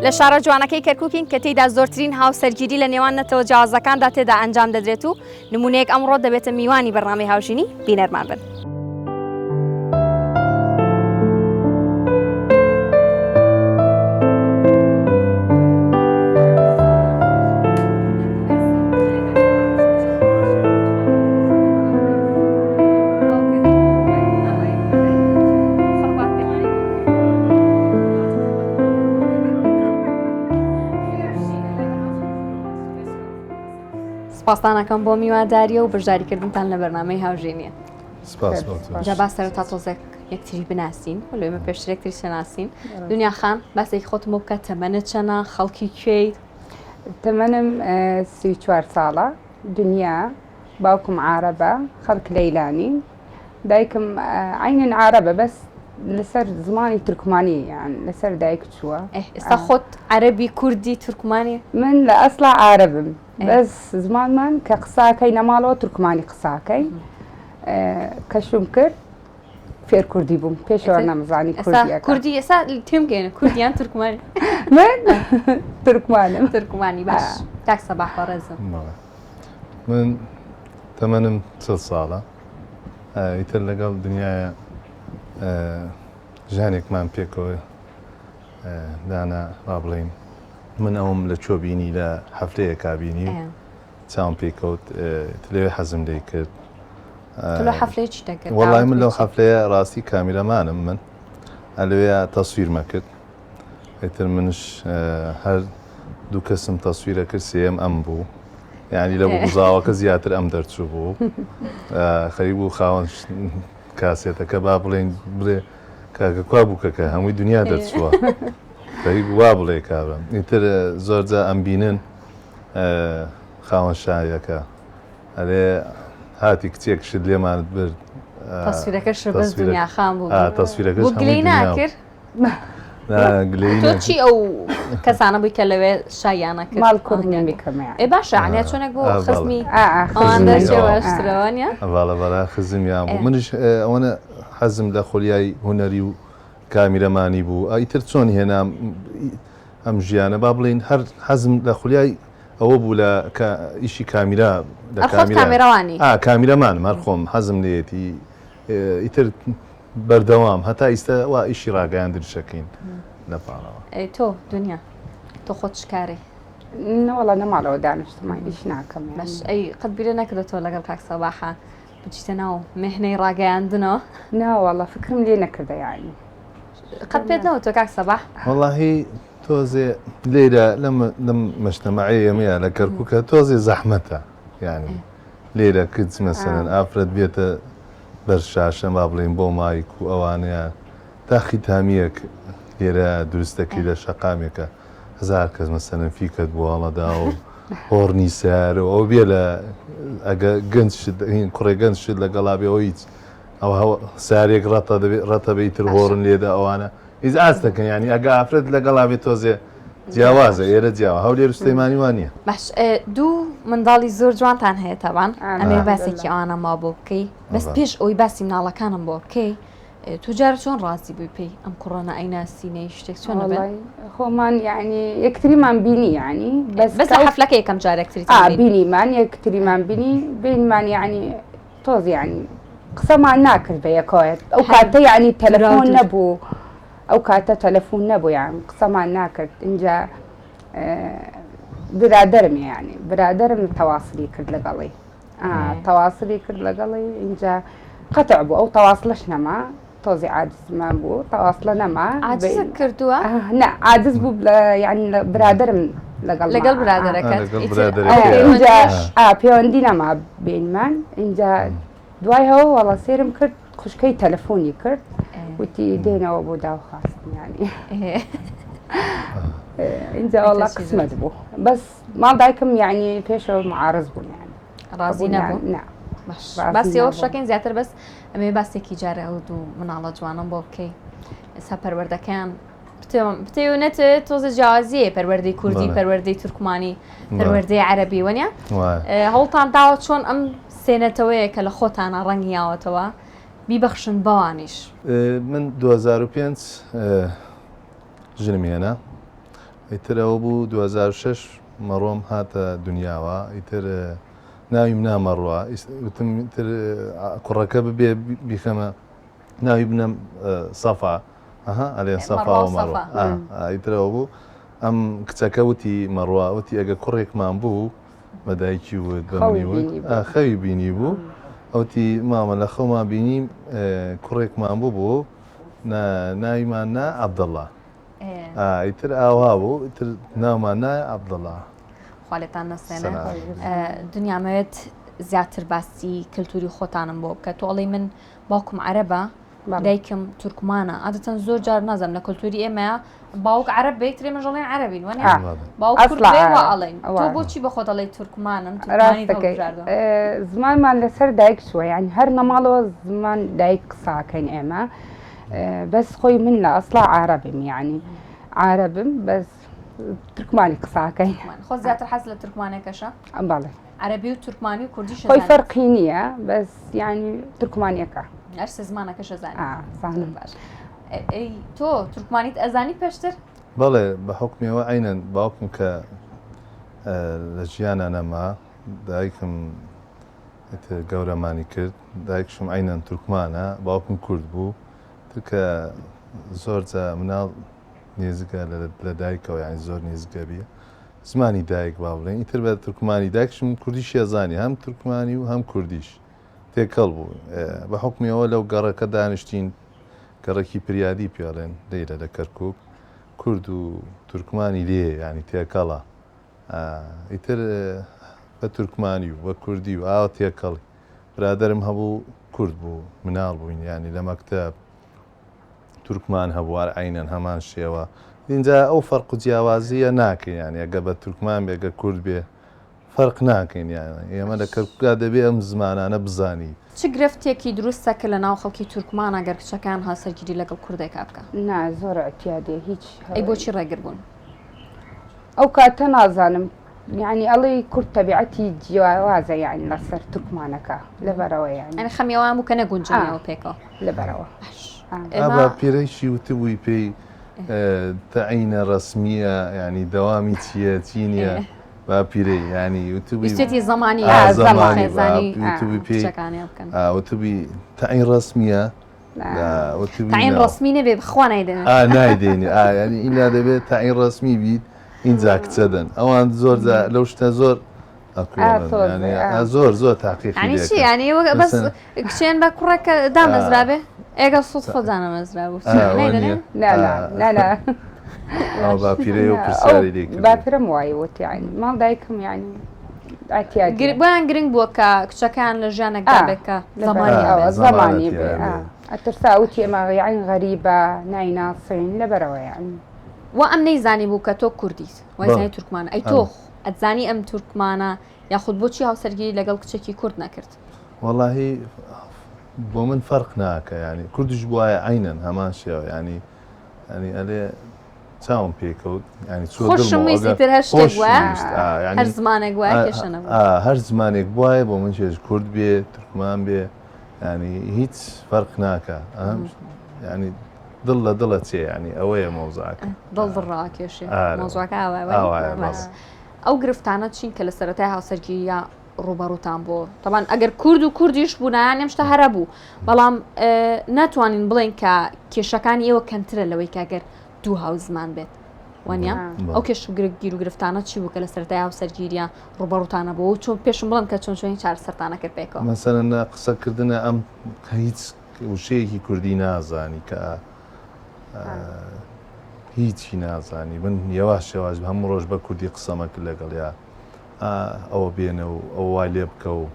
لە شارە جوانەکەی کەرکووکین کە تێیدا زۆرترین هاوسەرگیری لە نێوان نەتەوە جیاوازەکاندا تێدا ئەنجام دەدرێت و نمونەیەک ئەمڕۆ دەبێتە میوانی بەرنامەی هاوژینی بینەرمان بن. سپاسدانەکەم بۆ میواداریە و بەشداریکردنتان لە بەرنامەی هاوژینیە. جا با سەرەتا تۆزێک یەکتری بناسین و لەوێمە پێشترێکتری شەناسین. دنیا خان باسێکی خۆتم بۆ بکە تەمەنت چەنە خەڵکی کوێیت؟ تەمەنم 34 ساڵە، دنیا باوکم عارەبە، خەڵک لەیلانی، دایکم عینەن عارەبە بەس لەسەر زمانی تورکمانی یان لەسەر دایک چووە. ئێستا خۆت عەرەبی کوردی تورکمانی؟ من لە ئەسڵا عارەبم بەس زمانمان کە قساکەی نەماڵەوە تورکمانی قساکەی کەشم کرد فێر کوردی بووم پێشەوە نەمزانی کوردی ئێستا تێم گەێنە کوردیان تورکمانی؟ من تورکمانم. تورکمانی باش. کاک سەباح بەڕێزم. من تەمەنم 40 ساڵە، ئیتر لەگەڵ دنیاە ژانێکمان پێکەوە دانا وا بڵێین من ئەوم لە چۆبینی لە هەفتەیە کابینی چاوم پێکەوت لەوێ حەزم لێ کرد. حەفلەیەکی دەکرد؟ وەڵای من لەو حەفلەیە ڕاستی کامیرەمانم من لەوێ تەسویرمە کرد. ئیتر منش هەر دوو کەسم تەسویرە کرد سێم ئەم بوو، یعنی لە بوزاوەکە زیاتر ئەم دەرچوو بوو. خەریک بوو خاوەن کاسێتەکە با بڵێن بڵێ کاکە کوا بووکەکە هەمووی دنیا دەرچووە. خەریک وا بڵێ کابرم. ئیتر زۆرجا ئەم بینن خاوەن شایەکە ئەرێ هاتی کچێکشت لێمانت برد تەسویرەکەش بەس دنیا خان بوو. تەسویرەکەش گلەی ناکرد؟ تۆ چی ئەو کەسانە بووی کە لەوێ شایانە کرد؟ ماڵ کوردیان بکەمە. ئێ باشە عنیا چۆنێک بۆ خزمی ئەوان دەرچێوەشترەوەنیە؟ باڵە بەڵا خزمیان بوو. منش ئەوەنە حەزم لە خۆلیای هوەری و کامیرەمانی بوو. ئیتر چۆن هێنام ئەم ژیانە با بڵین هەر حەزم لە خولیای ئەوە بوو لە ئیشی کامیرا کامیرەوانی کامیرەمان هەر خۆم حەزم لێتی ئیتر بەردەوام هەتا ئیستا وا ئیشی ڕاگەیان درشەکەین لە پاڵەوە. تۆ دنیا تۆ خۆت چکارێ؟ وەڵا نەماڵەوە دانیشتمان ئیش ناکەم. ئەی قەت بیرە نەکردێتەوە لەگەڵ کاک سەباحە بچیتە ناو مێهنەی ڕاگەیاندنەوە؟ ناوەڵا فکرم لێ نەکردە یانی. قەت پێت نەوە تۆ کاک سەباح؟ وەڵاهی تۆزێ لێرە لەم مەجتەمەعی ئێمەیە لە کەرکووکە تۆزێ زەحمەتە، یانی لێرە کچ مەسەلەن ئافرەت بێتە بەرشاشە با بڵێن بۆ مایک و ئەوانەیە تا خیتامیەک لێرە دروستەکەی لە شەقامێکە 1000 کەس مەسەلەن فیکەت بۆ هەڵەدا و هۆڕنی سیار و ئەو بێ لە ئەگە گەنج کوڕێ گەنج شت لەگەڵا بێ ئەو هیچ ئەو سارێک ڕەتە بەیتر هۆڕن لێدا ئەوانە هیچ ئاست دەکەن، ینی ئەگە ئافرەت لەگەڵا بێت تۆزێ جیاوازە ئێرە جیاوە هەولێر سلەیمانی وانە. باش دوو منداڵی زۆر جوانتان هەیە تاوان ئەمێ باسێکی ئەوانە ما بۆ بکەی بەس پێش ئەوی باسی مناڵەکانم بۆ بکەی تو جارە چۆن ڕاستی بووی پێی ئەم کوڕانە ئەیناسینەی شتێک چۆن خۆمان یعنی یەکتریمان بینی ینی بەس حەفلەکە یەکەم جارێکتری بینیمان یەکتریمان بینی بینمان ینی تۆز ینی قسەمان ناکرد بە یەکەوەت ئەو کاتە ینی تەلەفۆن نەبوو ئەو کاتە تەلەفۆن نەبوو یان قسەمان ناکرد. اینجا برادرم ینی برادرم تەواصلی کرد لەگەڵی تەواصلی کرد لەگەڵی اینجا قەتع بوو ئەو تەواصلەش نەما تۆزی عاجزمان بوو تەواصلە نەما عاجزت کردووە؟ نە عاجز بوو ینی برادرم لەگەڵ برادەرەکەت اینجا پەیوەندی نەما بینمان. اینجا دوای هەوە وەڵا سێرم کرد خوشکەی تەلەفۆنی کرد وتی دێنەوە بۆ داوخواستن ینی اینجا وەڵا قسمەت بوو بەس ماڵ دایکم ینی پێشەوە معارض بوون ینی ڕازی نەبوو. باسی ئەوە شەکەین زیاتر بەس ئەمێ باسێکی جارە ئەو دوو مناڵە جوانم بۆ بکەی ئێستا پەروەردەکەیان بتێونێت تۆزە جیاوازیە پەروەردەی کوردی پەروەردەی تورکمانی پەروەردەی عەرەبی وەنیە هەوڵتان داوە چۆن ئەم سێنەتەوەیە کە لە خۆتانە ڕەنگیاوەتەوە بیبەخشن بەوانیش. من 2005 ژنم هێنا ئیترەوە بوو 2006 مەڕۆم هاتە دنیاوە ئیتر ناویم نامەڕوە وتم تر کوڕەکە ببێ بیخەمە ناوی بنەم سەفا ئەلێ سەفا و مەڕوە ئیترەوە بوو ئەم کچەکە وتی مەڕوە وتی ئەگە کوڕێکمان بوو بەدایکی وت بەمنی وت خەوی بینی بوو ئەوتی مامە لە خەومان بینیم کوڕێکمان بوو ناویمان نا عەبدەڵڵا ئیتر ئاوا بوو ئیتر ناومان نایە عەبدەڵڵا خاڵێتان نەسێنە دنیامەوێت زیاتر باسی کللتوری خۆتانم بۆ بکە تۆڵی من باوکم عەرەبە دایکم تورکمانە عادەتەن زۆر جار نازم لە کللتوری ئێمەیە باوک عەرەب بێ ترێ مەژەڵێن عەرەبین وانە باوک کورد بێ وا ئەڵێن تۆ بۆچی بە خۆت ئەڵێی تورکمانن ڕاستەکەی زمانمان لەسەر دایک چووە یعنی هەر نەماڵەوە زمان دایک قساکەین ئێمە بەس خۆی من لە ئەسڵا عەرەبم یعنی عەرەبم بەس تورکمانی قساکەین خۆ زیاتر حەز لە تورکمانێکەشە بەڵێ عەرەبی و تورکمانی و کوردیش خۆی فەرقی نییە بەس یعنی تورکمانیەکە هەر سێ زمانەکەشە زانم باش تۆ تورکمانیت ئەزانی پێشتر بەڵێ بە حکمیەوە عینەن باوکم کە لە ژیانە نەما دایکم گەورەمانی کرد دایکشم عینەن تورکمانە باوکم کورد بوو کە زۆرجە مناڵ نێزگە لە دایکەوە یانی زۆر نێزگە بیە زمانی دایک با بڵێن ئیتر بە تورکمانی دایکشم کوردیش ێزانی هەم تورکمانی و هەم کوردیش تێکەڵ بوو بە حکمیەوە لەو گەڕەکە دانیشتین گەڕێکی پریادی پێڵێن لێرە لە کەرکووک کورد و تورکمانی لێ ینی تێکەڵە ئیتر بە تورکمانی و بە کوردی و ئاوە تێکەڵی برادرم هەبوو کورد بوو مناڵ بووین ینی لە مەکتەب تورکمان هەبووار عینەن هەمان شێوە اینجا ئەو فەرق و جیاوازیە ناکەین ینی ئەگە بە تورکمان بێگە کورد بێ فەرق ناکەین یانە ئێمە لە کەرکووکا دەبێ ئەم زمانانە بزانی چ گرفتێکی دروستەکە لە ناو خەڵکی تورکمانە گەر کچەکان هەسەرگیری لەگەڵ کوردێکا بکە نا زۆر ئەتیادێ هیچ ئەی بۆچی ڕێگر بوون ئەو کاتە نازانم یعنی ئەڵێ کورد تەبیعەتی جیاوازە یعنی لەسەر تورکمانەکە لەبەرەوە یعنی خەمیەوان بوو کە نەگونجانەوە پێکەوە لەبەرەوە ئابا پیرەیشی وتبووی پێی تەعینە ڕسمیە ینی دەوامی چییە چی نییە با پیرەی ینی وتبوویێتی زمانی وتبووی پێی وتبووی تەعین ڕسمیە تەعین ڕسمی نەبێ بخوا نایدێن نایدێنی ینی ئیلا دەبێت تەعین ڕسمی بیت اینجا کچە دەن ئەوان زۆر لەو شتە زۆر زۆر تاقیقی چی ینی بەس کچێن بە کوڕەکە دامەزرابێ ئێگە سوود خۆدانە مەزرا بوو باپیرە و پرسیاری لێکرد باپیرم وایە وتیانی ماڵ دایکم ینی بۆیان گرنگ بووە کە کچەکان لە ژیانێکدا بێکە زمانی بێ ئەترسا وتی ئێمە یعنی غەریبە نایناسین لەبەرەوە یعنی وا ئەم نەیزانی بوو کە تۆ کوردیت وایزانی تورکمانە ئەی تۆ ئەتزانی ئەم تورکمانە یاخود بۆچی هاوسەرگیری لەگەڵ کچێکی کورد نەکرد وەڵاهی بۆ من فەرق ناکە ینی کوردیش بواە عینەن هەمان شێوە ینی ئەلێ چاوم پێکەوت ینی خۆشمویستر هەر شتێک وایە هەر زمانێک وایە کێشە هەر زمانێک وایە بۆ من چێژ کورد بێ تورکمان بێ ینی هیچ فەرق ناکە ینی دڵ لە دڵە چێ ینی ئەوەیە مۆزاکە دڵ دڕا کێشێ مۆزوعەکە ئەو گرفتانە چین کە لە سەرەتای هاوسەرگیریە ڕوبەڕووتان بۆ تەبان ئەگەر کورد و کوردیش بوونایان ئەمشتە هەرە بوو بەڵام ناتوانین بڵێن کە کێشەکانی ئێوە کەنترە لەوەی کاگەر دوو هاو زمان بێت وانە ئەو کێش و گیر و گرفتانە چی بوو کە لە سەرەتای هاوسەرگیریە ڕوبەڕووتانە بۆ چۆن پێشم بڵم کە چۆن چۆنی چار سەرتانە کرد پێکەوە مەسەلەن قسەکردنە ئەم هیچ وشەیەکی کوردی نازانی کە هیچی نازانی من یەواش شێواز هەموو ڕۆژ بە کوردی قسەمەکرد لەگەڵیا ئەوە بێنە و ئەو وا لێ بکە و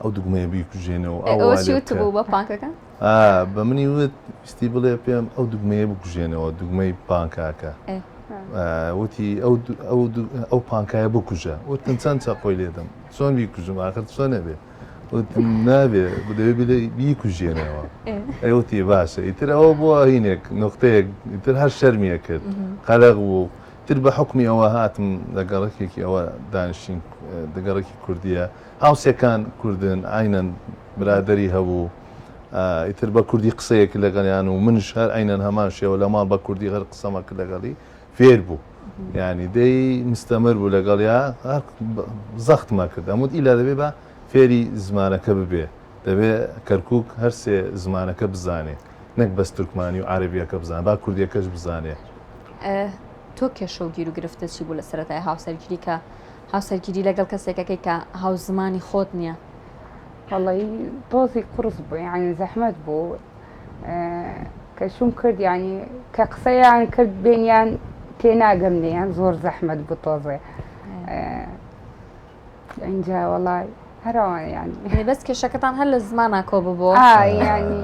ئەو دوگمەیە بیکوژێنەوە بوو بە پانکەکە بە منی وت ویستی بڵێ پێم ئەو دوگمەیە بکوژێنەوە دوگمەی پانکاکە وتی ئەو پانکایە بکوژە وتن چەند چاقۆی لێدەم چۆن بیکوژم ئاخر چۆن نەبێ وتم نابێ دەوێت بڵێ بیکوژێنەوە ئەوتی باشە ئیتر ئەوە بووە هینێک نقطەیەک ئیتر هەر شەرمیە کرد قەلەق بوو تر بە حکمی ئەوە هاتم لەگەڕێکێکی ئەوە دانیشتین دەگەڕێکی کوردیە هاوسێکان کوردن عینەن برادەری هەبوو ئیتر بە کوردی قسەیەک لەگەڵیان و منش هەر عینەن هەمان شێوە لە ماڵ بە کوردی هەر قسەمەکە لەگەڵی فێر بوو يعني دي مستمر بوو لەگەڵ یا زەختما کرد ئەموت ئیلا دەبێ بە فێری زمانەکە ببێ دەبێ کەرکووک هەر سێ زمانەکە بزانێ نەک بەس تورکمانی و عەرەبیەکە بزانێ با کوردیەکەش بزانێ. تۆ کێشە و گیر و گرفتە چی بوو لە سەرەتای هاوسەرگیری کە هاوسەرگیری لەگەڵ کەسێکەکەی کە هاو زمانی خۆت نییە؟ والله تۆزی قرس بوو یعنی زەحمەت بوو کە شوم کرد یعنی کە قسەیان کرد بێنیان تێناگەمنیان زۆر زەحمەت بوو تۆزێ اینجا وڵای هەروە یعنی بەس کێشەکەتان هەر لە زمانە کۆ ببووە یعنی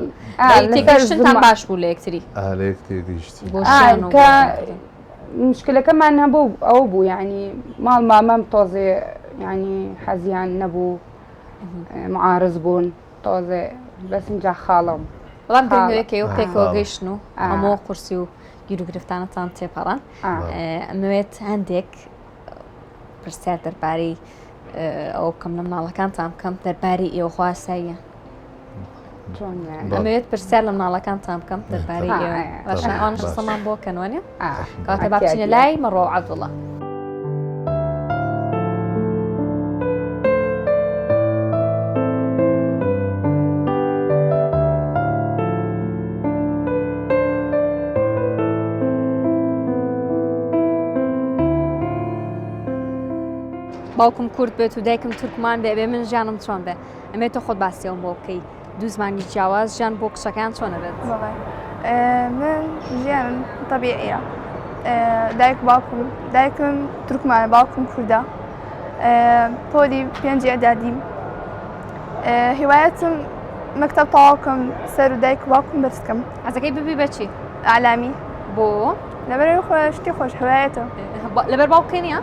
باش بوو لە یەکتری ئالەیەک تێگەیشتی مشکلەکەمان هەبوو ئەو بوو یعنی ماڵ مامەم تۆزێ ینی حەزیان نەبوو معارز بوون تۆزێ بەس اینجا خاڵم بەڵام دەنگەوەیەکەوە پێکەوە گەیشتن و هەموو قورسی و گیر و گرفتانتان تێپەڕان ئەمەوێت هەندێک پرسیار دەربارەی ئەو بکەم لە مناڵەکانتان بکەم دەربارەی ئێوە خواساییە ئەمەوێت پرسیار لە مناڵەکانتان بکەم دەربارەی ئێوە باشە ئەوان شەسەمان بۆ کەنوانێ کاتە با بچینە لای مەڕۆ عەبدوڵڵا. باوکم کورد بێت و دایکم تورکمان بێ من ژیانم چۆن بێ ئەمێت تۆ خۆت باسیەوە بۆ بکەی دوو زمانی جیاواز ژیان بۆ قسەکان چۆنە بێت؟ من ژیانم تەبیعیە دایکم تورکمانە باوکم کوردە پۆلی پێنجی ئەدادیم هیوایەتم مەکتەب تەواوکەم سەر و دایک باوکم بەرزکەم حەزەکەی ببی بەچی؟ ئالامی بۆ؟ لەبەر شتی خۆش هەوایەتە لەبەر باوکە نییە؟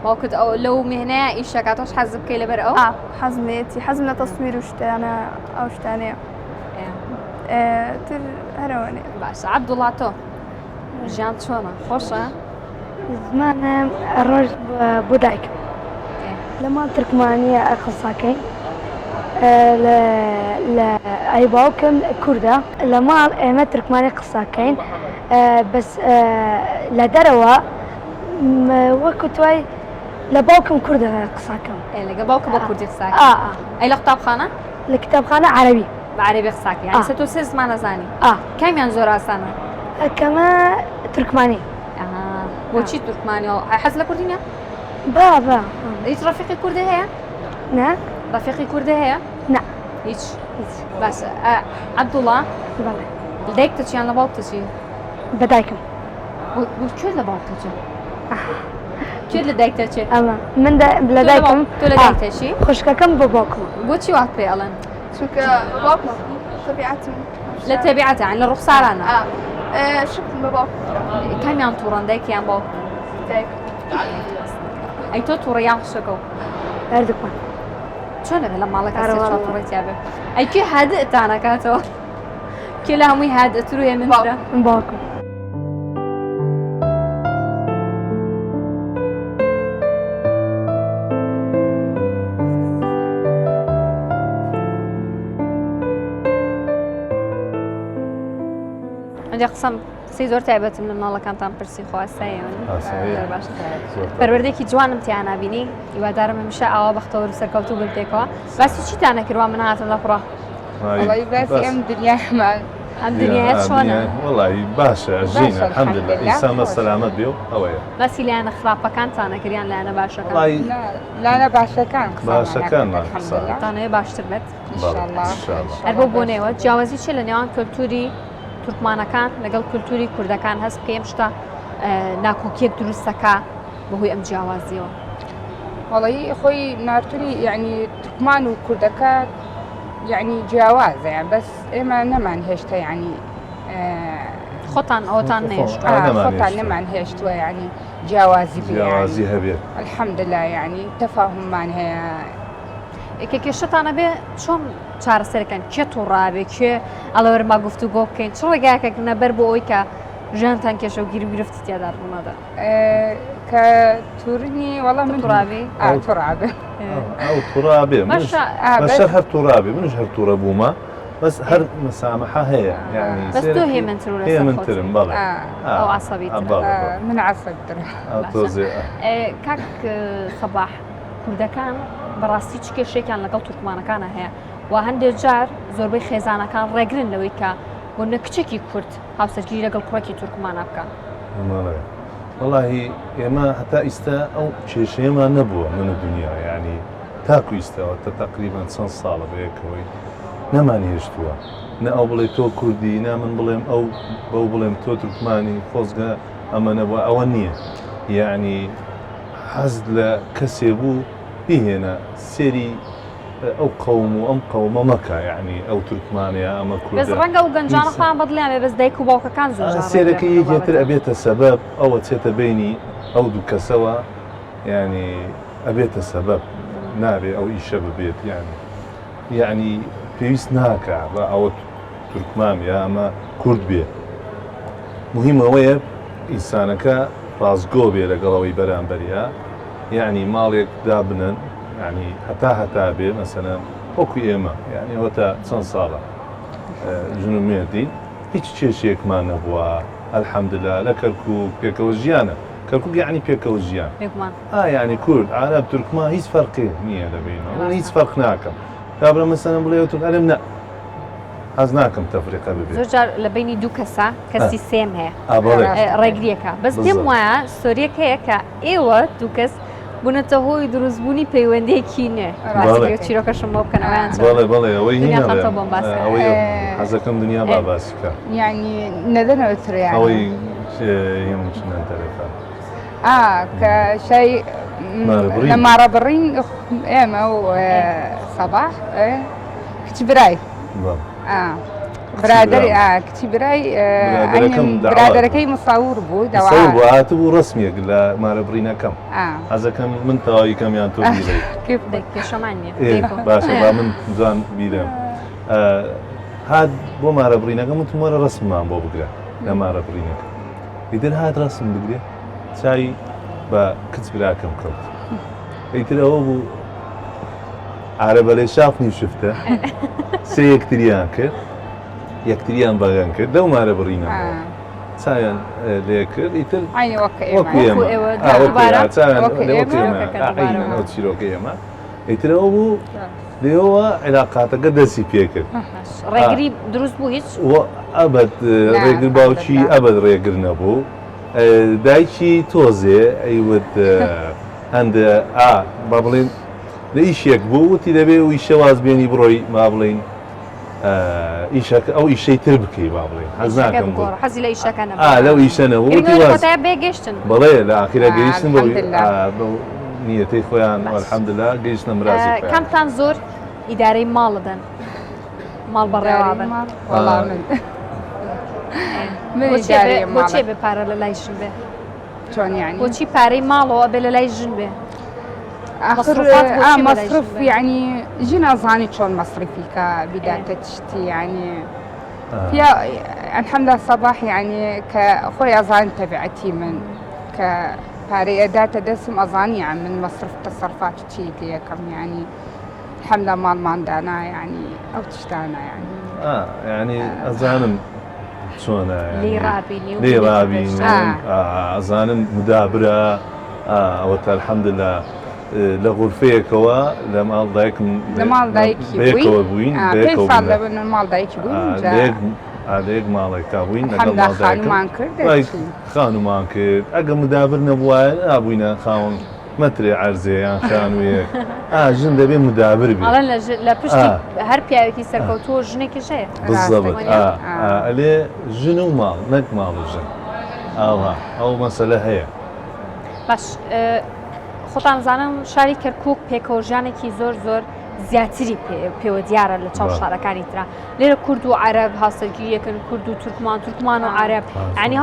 باوکت ئەو لەو مهنەیە ئیشەکە تۆش حەز بکەی لەبەر ئەو؟ حەزمێتی حەزم لە تەسویر و شتانە ئەو شتانەیە تر هەرەوەنێ. باشە عەبدوڵڵا تۆ ژیان چۆنە خۆشە؟ زمانم ڕۆژ بۆ دایکم لە ماڵ تورکمانیە قسەکەین لە ئەی باوکم کووردە لە ماڵ ئێمە تورکمانی قسەکەین بەس لە دەرەوە وەکو توای لە باوکم کووردە قسەکەم لەگە باوکە بە کوردی قساکە ئەی لە قوتابخانە؟ لە کتابخانە عەرەبی بە عەرەبی قساکە یعنی سە تۆ سێ زمان ئەزانی کامیان زۆر ئاسانە؟ کەمە تورکمانی. بۆچی تورکمانیەوە حەز لە کوردی نییە؟ با هیچ ڕەفیقی کوردی هەیە؟ نا ڕەفیقی کوردی هەیە؟ نا هیچ باشە عەبدوڵڵا دایکتە چیان لە باوکتە چی؟ بە دایکم. کوێ لە باوکتە چی؟ کوێ لە دایکتە چی؟ ئەمە من لە دایکم تۆ لە دایکتە چی؟ خوشکەکەم بۆ باوکم. بۆچی وات پێ ئەڵێن؟ چونکە باوکم تەبیعەتم لە تەبیعەتە یعنی لە ڕوخسارانە شتم بە باوکم کامیان تووڕەن دایکیان باوک؟ دایک. ئەی تۆ تووڕەیان خوشەکەو؟ هەردووکمان. چۆنە بێ لە ماڵەکە سێ تووڕێتیا بێ؟ ئەی کێ هادئتان ئەکاتەوە؟ کێ لە هەمووی هادئتر و هێمنترە؟ باوکم. ئەنجا قسەی زۆر تایبەتم لە مناڵەکانتان پرسی خواساییەوە باش پەروەردەیەکی جوانم تیان نبینی هیوادارم هەمیشە ئاوا بەختەوە و سەرکەوتوو بن پێکەوە باسی چیتان نەکردووە من هاتم لە فڕۆ؟ باسی ئەم دنیامان ئەم دنیایەت چۆنە؟ وەڵی باشە ژینە الحەمدولillah ئیسان بە سەلامەت بێ و ئەوەیە. باسی لایەنە خراپەکانتان نەکردیان لایەنە باشەکان؟ لایەنە باشەکان تانەوێ باشتر بێت هەر بۆ بۆنەوە جیاوازی چێ لە نێوان کەلتوری تورکمانەکان لەگەڵ کولتوری کوردەکان هەست بکەم شتا ناکۆکیەک دروستەکە بەهۆی ئەم جیاوازیەوە؟ وەڵی خۆی نارتوری یعنی تورکمان و کوردەکە یعنی جیاوازە بەس ئێمە نەمان هێشتا یعنی خۆتان ئەوتان نێشت خۆتان نەمان هێشتووە یعنی جیاوازی جیاوازی هەبێت الحەمدلله یعنی تەفاهممان هەیە. کێشتانە بێ چۆن چارەسەرەکەن کێ تووڕابێ کێ ئەڵەوەرما گفتوگۆ بکەین چ ڕێگاکەکردنە بەر بۆ ئەوی کە ژیانتان کێشە و گیر و گرفتی تیادا ڕوونەدا کە توورنی وەڵام من تووڕابێ تووڕابێ ئەو تووڕابێ بەشەر هەر تووڕابێ منش هەر تووڕە بوومە بس هر مسامحة هي يعني بس تو هي من ترو هي من ترم بلى أو عصبية من عصب توزي كاك صباح كردا كان براستي تشكي شيء كان لقل تركمانا كان هي وهندي جار زوربي خزانة كان رجرن لوي كا قلنا كتشكي كرد هاو سجلي لقل كركي تركمانا بكا والله ما حتى استا او شيء ما نبوه من الدنيا يعني تاكو استا تقريبا 100 صالة بيكوي نماني هشتوا نا او بلي تو كردي نا من بليم او بو بليم تو تركماني فوزقا اما نبوا اوانية يعني حزل كسبو بهنا سيري او قوم ام قوم مكة يعني او تركمانيا اما كردا بس رنگا و گنجان خوان بدليان بس دايكو باوكا كان زوجار سيرك يجي تر ابيت السبب او تسيت بيني او دوكا سوا يعني ابيت السبب نابي او اي شباب بيت يعني بيس ناكع او تركمان يا اما كرد بيه مهم هو انسانك رازقو بيه لقلوي برانبريا يعني مالك دابنن يعني حتى بيه مثلا اوكو ايما يعني هو تا 100 صالة جنوبية الدين هيك شيء ما نبوا الحمد لله لا كركوك بيكوجيانا كركوك يعني بيكوجيان يعني كرد عرب تركمان هيك فرقه نيه بينهم هيك فرق ناكم قبل مثلا بليوتك ألمنا حزناكم تفرقة ببيت زوجار لبيني دو كسا كسي سيم هي رجليكا بس دم ويا سوريا كيكا ايوه دو كس بنته هوي دروز بوني بيوندي كينه راسي تشيرو كشم مو كنا وين بالله وي هنا دنيا خطبه بس حزكم دنيا باباسكا يعني ندنا وتر يعني هوي يمكن ان تعرف كشيء لما ربرين ايما وصباح كتبراي برادري كتبراي برادركي مصور بو دواء مصور هاتبو رسمي قال ما ربرينا كم هذا كم من تاي كم يعني تقولي كيف دك شمانية باشا من زان بيدم هاد بو ما ربرينا كم انتم مرة رسم ما بو بقرا لما ربرينا يدير هاد رسم بقرا شاي بكتبرا كم كنت يترى هو عربة اللي شافني وشفته سيكتريان كر يكتريان باغان كر لو ما ربرينا سايان ليكر يتل عيني وكيما وكيما وكيما يتل هو اللي هو علاقاته قدسي فيكر ريقري دروس بو هيك وابد ريقر باوشي ابد ريقر نبو دايشي توزي ايود عند بابلين ليش بو وتي دبي ويشواز بيني بروي بابلين ايشك او ايشي تربكي بابلين حزناكم بو حزي لا ايشك انا لو ايش انا هو تي واز بيجشتن بلاي لا اخيرا جيشنا بو نيتي خويان والحمد لله جيشنا مرازي كم تنظر اداري مالدن مال برا والله من اداري مال بوشي بباراليزيشن به شلون يعني بوشي باري مالو بلاليزيشن به مصروفات مصروف يعني جينا ظاني شلون مصرفي كبداية تشتي يعني فيها الحمد لله صباح يعني كأخوي أظان تبعتي من كباري أداة دسم أظاني يعني من مصرف تصرفات تشيلي كم يعني الحمد لله مال ماندانا يعني أو تشتانا يعني يعني أظان شلون يعني لي رابي أظان مدابرة الحمد لله لغرفيك هو لما ضايك لما ضايك بوين كيف صار لما المال ضايك بوين عليك مالك كابوين الحمد لله خانو مانكر خانو مانكر اگه مدابر نبوين ابوينا خاون متري عرضه يعني خانويك جن دبي مدابر بي الله لا بشتي هر بياوتي سركوتو جنك شيء بالضبط عليه جنو مال نك مال جن او مساله هي باش خۆتان زانم شاری کەرکووک پێکەوژانێکی زۆر زیاتری پێوە دیارە لە چاو شارەکانی ترا لێرە کورد و عەرەب هاوسەرگیریەکەن کورد و تورکمان و عەرەب ینی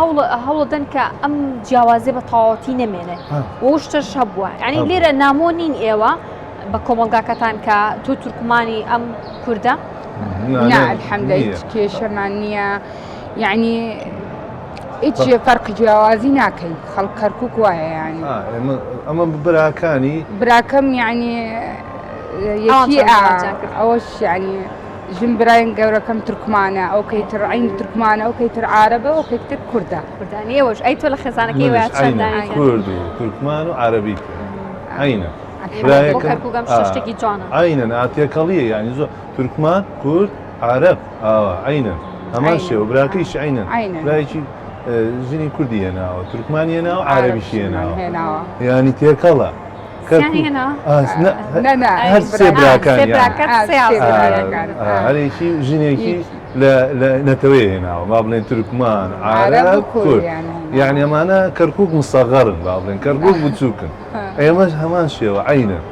هەوڵەدەن کە ئەم جیاوازێ بە تەواوەتی نەمێنێ و شتەش هەبووە ینی لێرە نامۆ نین ئێوە بە کۆمەڵگاکەتان کە تۆ تورکمانی ئەم کووردە لا الحمد لله کێشەمان نییە یعنی هیچ فرق جیاوازی ناکەین خەڵک کەرکووک وایە یعنی ئەمە براکانی براکەم یعنی یەکی ئەوەش یعنی ژنبراین گەورەکەم تورکمانە ئەو کەیتر عین تورکمانە ئەو کەیتر عارەبە ئەو کەیتر کوردە کوردانیەوەش ئەی تۆ لە خێزانەکەی وایە چەندانی کورد و تورکمان و عەربی عینە بۆ کەرکووکەم شتێکی جوانە عینەن ئاتێکەڵیە یعنی زۆر تورکمان کورد عەرەب عینەن هەمان شێوە براکەیش عینەن برایەکی ژنی کوردی هێناوە تورکمانی هێناوە عەرەبیشی هێناوە ینی تێکەڵە هەر سێ براکان هەرێکی ژنێکی لە نەتەوەی هێناوە با بڵێن تورکمان عەرەب کورد یعنی ئەمانە کەرکووک مستەغەرن با بڵێن کەرکووک بچووکن ئێمەش هەمان شێوە عینەن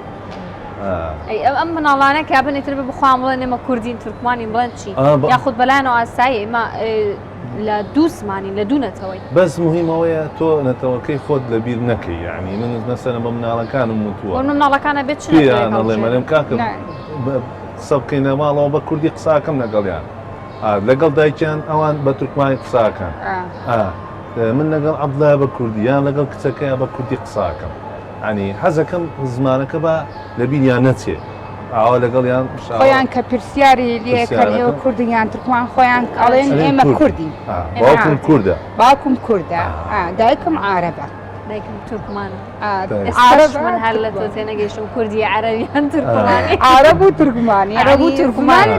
ئەم مناڵانە کە بنێتتر بخوام بڵێن ئێمە کوردین تورکمانی بڵێن چی یاخود بەلایەنەوە ئاسایی ئێمە لە دوو زمانی لە دوو نەتەوەی بەس مهمەوەیە تۆ نەتەوەکەی خۆت لەبیر نەکەی یعنی من مەسەلەن بە مناڵەکانم وتووە مناڵەکانە بێت نەڵێمەلێم کاکە قسە بکەینە ماڵەوە بە کوردی قساکەم لەگەڵیان لەگەڵ دایکیان ئەوان بە تورکمانی قساکەن من لەگەڵ عەبدوڵای بە کوردی یان لەگەڵ کچەکەیان بە کوردی قساکەم ینی حەزەکەم زمانەکە بە لەبیریان نەچێ ئاوا لەگەڵیان خۆیان کە پرسیاری لێکردەوە کوردیان تورکمان خۆیان ئەڵێن ئێمە کوردی باوکم کووردە باوکم کووردە دایکم عارەبە دایکم تورکمانە من هەر لە تۆ تێنەگەیشتم کوردی عەرەبیان تورکمانی عەرەب و تورکمانی عەرەب و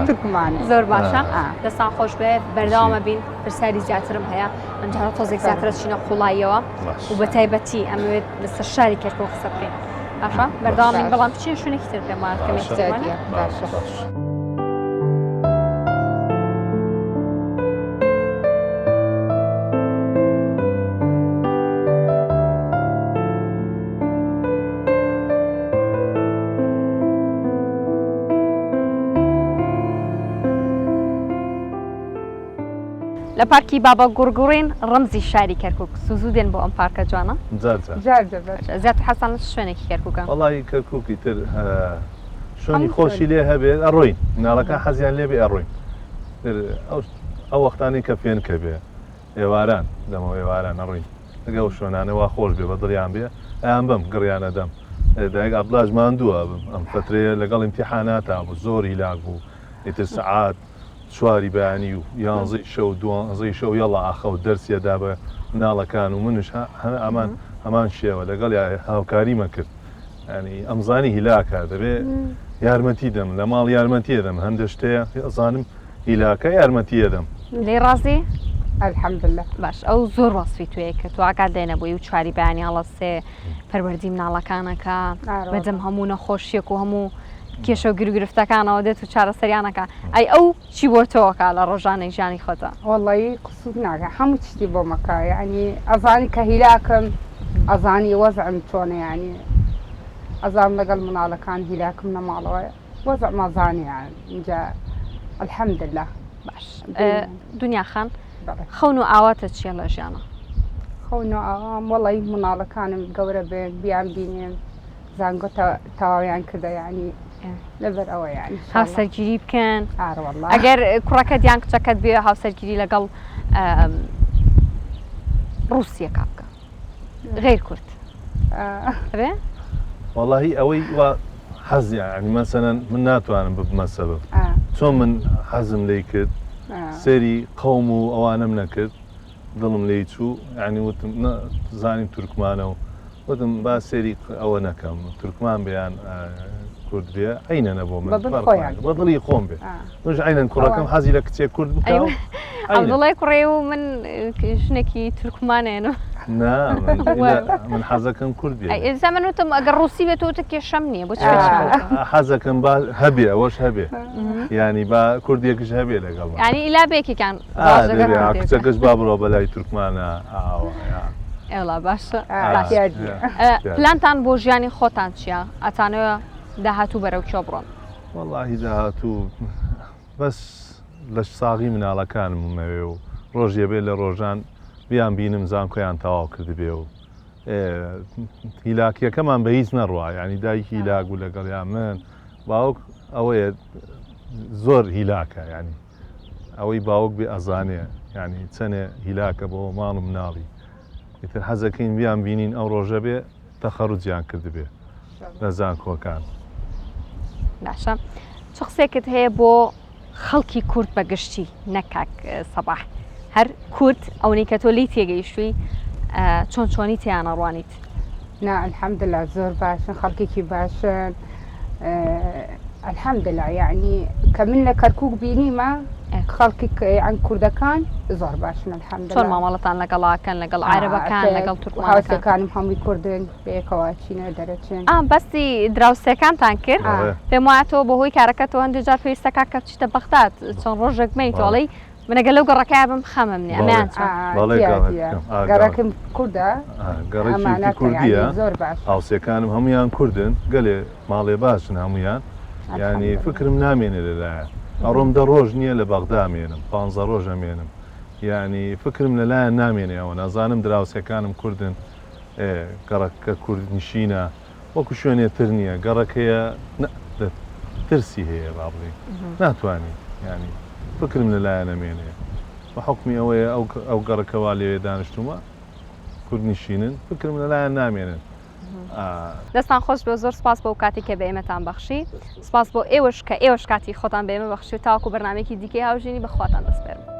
تورکمانی زۆر باشە دەستان خۆش بێت بەردەوامە بین پرسیاری زیاترم هەیە ئەمجارە تۆزێک زیاترە چینە خوڵاییەوە و بە تایبەتی ئەمەوێت لەسەر شاری کەرکووک قسە بکەین باشە بەردەوامین بەڵام بچین شوێنێکی تر پێماکەمی لە پارکی بابا گوڕگوڕین ڕەمزی شاری کەرکووک سوزوو دێن بۆ ئەم پارکە جوانە زیاتر حەسان شوێنێکی کەرکووکە وەڵی کەرکووکی تر شوێنی خۆشی لێ هەبێت ئەڕۆین مناڵەکان حەزیان لێبێ ئەڕۆین ئەو وەختانی کە پێن کە بێ ئێواران لەمەوە ئێواران ئەڕۆین ئەگەڵ شوێنانەوە خۆش بێ بە دڵیان بێ ئەیان بم گڕیانە دەم دایک عەبدوڵاش ماندووە ئەم فترەیە لەگەڵ ئیمتیحاناتا بوو زۆر هیلاک بوو ئیتر سەعات چواری بەیانی و 11 شەو 12 شەو یەڵا ئاخە و دەرسیەدا بە مناڵەکان و منش هەمان شێوە لەگەڵ هاوکاریمە کرد ینی ئەمزانی هیلاکە دەبێ یارمەتی دەم لە ماڵ یارمەتیە دەم هەندە شتەیە ئەزانم هیلاکە یارمەتیە دەم لێ ڕازی الحەمدلله باش ئەو زۆر وەسفی توەیە کە تو ئاگات دێنەبووی و چواری بەیانی هەڵەسێ پەروەردی مناڵەکانەکە بەجەم هەموو نەخۆشیەک و هەموو کێشە و گرفتەکانەوە دێت و چارەسەریانەکە ئەی ئەو چی بۆ تۆکە لە ڕۆژانەی ژیانی خۆتە وەڵی قسوود ناکە هەموو چشتی بۆ مەکە ینی ئەزانی کە هیلاکەم ئەزانی وەزعم چۆنە ینی ئەزان لەگەڵ مناڵەکان هیلاکم نەماڵەوە وەزع مەزانی اینجا الحەمدلله باش دنیا خان خەون و ئاواتە چیە لە ژیانە خەون و ئاوام وەڵی مناڵەکانم گەورە بێن بیان بینێن زانگۆ تەواویان کردە ینی لەبەر ئەوە یانی هاوسەرگیری بکەن ئەگەر کوڕەکەت یان کچەکەت بێ هاوسەرگیری لەگەڵ ڕووسیەکە بکە غیر کورد بێ وەڵاهی ئەوەی وا حەزی ینی مەسەلەن من ناتوانم ببمە سەبەب چۆن من حەزم لێی کرد سەری قەوم و ئەوانم نەکرد دڵم لێی چوو ینی وتم زانیم تورکمانە و وتم با سێری ئەوە نەکەم تورکمان بیان کورد بێ عینە نەبوو من بە دڵی خۆم بێ منش عینەن کوڕەکەم حەزی لە کچێک کورد بکە عەبدوڵای کوڕێ و من ژنێکی تورکمانێنە من حەزەکەم کورد بێ ئێستا من وتم ئەگەر ڕووسی بێت وتە کێشەم نییە بۆ حەزەکەم با هەبێ ئەوەش هەبێ ینی با کوردێکش هەبێ لەگەڵ ینی ئیلا بێکێکان کچەکەش با بڕۆ بەلای تورکمانە ئێڵا باشە پلانتان بۆ ژیانی خۆتان چییە؟ ئەتانەوە داهاتوو بەرەو کێ بڕۆن؟ وەڵاهی داهاتوو بەس لە ساغی مناڵەکانم مەوێ و ڕۆژێ بێ لە ڕۆژان بیان بینم زانکۆیان تەواو کردبێ و هیلاکیەکەمان بە هیچ نەڕوا ینی دایکی هیلاک و لەگەڵیان من باوک ئەوەیە زۆر هیلاکە ینی ئەوەی باوک بێ ئەزانێ ینی چەنێ هیلاکە بۆ ماڵ و مناڵی ئیتر حەزەکەین بیان بینین ئەو ڕۆژە بێ تەخەڕوجیان کردبێ لە زانکۆکان باشە چ قسێکت هەیە بۆ خەڵکی کورد بەگشتی نەکاک سەباح هەر کورد ئەوەی کە تۆ لی تێگەیشتووی چۆن چۆنی تیانە ڕوانیت نا الحەمدلله زۆر باشن خەڵکێکی باشن الحەمدلله یعنی کە من لە کەرکووک بینیمە خەڵکی عن کوردەکان زۆر باشن الحەمدلله چۆن مامەڵەتان لەگەڵاکەن لەگەڵ عارەبەکان لەگەڵ تورکمانەکان هاوسەکانم هەمووی کوردن بەیەکەوە چینە دەرەچێن بەستی دراوسەکانتان کرد پێم وایە تۆ بەهۆی کارەکەتەوە هەندێک جار پێویستەکە کە بچیتە بەغداد چۆن ڕۆژێک مەی تۆڵی منەگە لەو گەڕەکەی بم خەممنی ئەمیان گەڕەکەم کووردە گەڕێکی کوردیە زۆر باش هاوسەکانم هەمویان کوردن گەلێ ماڵێ باشن هەمویان ینی فکرم نامێنێ لەلایە ئەڕۆم دە ڕۆژ نییە لە بەغدا مێنم 15 ڕۆژ ئەمێنم ینی فکرم لەلایەن نامێنێ ئەوە نازانم دراوسەکانم کوردن گەڕەکە کورد نشینە وەکو شوێنێتر نییە گەڕەکەیە ترسی هەیە با بڵێ ناتوانانی ینی فکرم لەلایەن نەمێنێ بە حکمی ئەوەیە ئەو گەڕەکەوا لێوێ دانیشتومە کورد نشینن فکرم لەلایەن نامێنن دەستان خۆش بۆ زۆر سپاس بۆ کاتی کە بە ئێمەتان بەخشی سپاس بۆ ئێوەش کە ئێوەش کاتی خۆتان بە ئێمە بەخشی و تاوەکو بەرنامێکی دیکەی هاوژینی بەخواتان دەسپێرم